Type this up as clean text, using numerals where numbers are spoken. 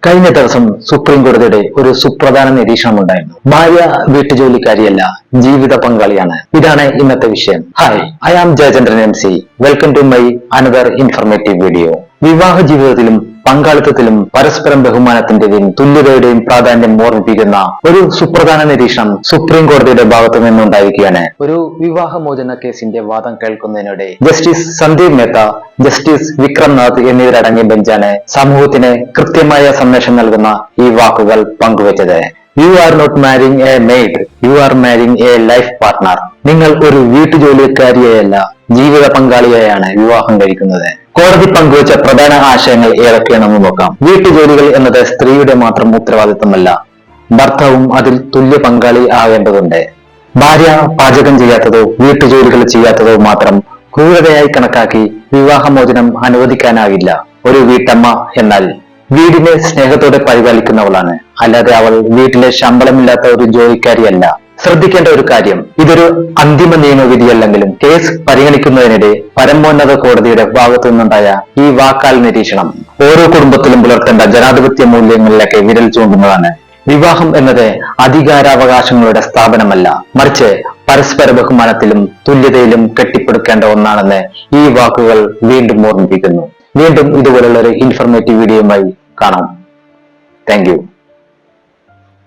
കഴിഞ്ഞ ദിവസം സുപ്രീം കോടതിയുടെ ഒരു സുപ്രധാന നിരീക്ഷണമുണ്ടായിരുന്നു. ഭാര്യ വീട്ടുജോലിക്കാരിയല്ല, ജീവിത പങ്കാളിയാണ്. ഇതാണ് ഇന്നത്തെ വിഷയം. Hi, I am Jayachandran MC. Welcome to my another informative video. വിവാഹ ജീവിതത്തിലും പങ്കാളിത്തത്തിലും പരസ്പരം ബഹുമാനത്തിന്റെയും തുല്യതയുടെയും പ്രാധാന്യം ഓർമ്മിപ്പിക്കുന്ന ഒരു സുപ്രധാന നിരീക്ഷണം സുപ്രീം കോടതിയുടെ ഭാഗത്തു നിന്നുണ്ടായിരിക്കുകയാണ്. ഒരു വിവാഹമോചന കേസിന്റെ വാദം കേൾക്കുന്നതിനിടെ ജസ്റ്റിസ് സന്ദീപ് മേത്ത, ജസ്റ്റിസ് വിക്രംനാഥ് എന്നിവരടങ്ങിയ ബെഞ്ചാണ് സമൂഹത്തിന് കൃത്യമായ സന്ദേശം നൽകുന്ന ഈ വാക്കുകൾ പങ്കുവച്ചത്. You are not marrying a maid, you are marrying a life partner. നിങ്ങൾ ഒരു വീട്ടുജോലിക്കാരിയെയല്ല, ജീവിത പങ്കാളിയെയാണ് വിവാഹം കഴിക്കുന്നത്. കോടതി പങ്കുവച്ച പ്രധാന ആശയങ്ങൾ ഏതൊക്കെയാണെന്ന് നോക്കാം. വീട്ടുജോലികൾ എന്നത് സ്ത്രീയുടെ മാത്രം ഉത്തരവാദിത്തമല്ല, ഭർത്താവും അതിൽ തുല്യ പങ്കാളി ആകേണ്ടതുണ്ട്. ഭാര്യ പാചകം ചെയ്യാത്തതോ വീട്ടുജോലികൾ ചെയ്യാത്തതോ മാത്രം ക്രൂരതയായി കണക്കാക്കി വിവാഹമോചനം അനുവദിക്കാനാകില്ല. ഒരു വീട്ടമ്മ എന്നാൽ വീടിനെ സ്നേഹത്തോടെ പരിപാലിക്കുന്നവളാണ്, അല്ലാതെ അവൾ വീട്ടിലെ ശമ്പളമില്ലാത്ത ഒരു ജോലിക്കാരിയല്ല. ശ്രദ്ധിക്കേണ്ട ഒരു കാര്യം, ഇതൊരു അന്തിമ നിയമവിധിയല്ലെങ്കിലും കേസ് പരിഗണിക്കുന്നതിനിടെ പരമോന്നത കോടതിയുടെ ഭാഗത്തു നിന്നുണ്ടായ ഈ വാക്കാൽ നിരീക്ഷണം ഓരോ കുടുംബത്തിലും പുലർത്തേണ്ട ജനാധിപത്യ മൂല്യങ്ങളിലേക്ക് വിരൽ ചൂണ്ടുന്നതാണ്. വിവാഹം എന്നത് അധികാരാവകാശങ്ങളുടെ സ്ഥാപനമല്ല, മറിച്ച് പരസ്പര ബഹുമാനത്തിലും തുല്യതയിലും കെട്ടിപ്പടുക്കേണ്ട ഒന്നാണെന്ന് ഈ വാക്കുകൾ വീണ്ടും ഓർമ്മിപ്പിക്കുന്നു. വീണ്ടും ഇതുപോലുള്ള ഒരു ഇൻഫർമേറ്റീവ് വീഡിയോയുമായി കാണാം. Thank you.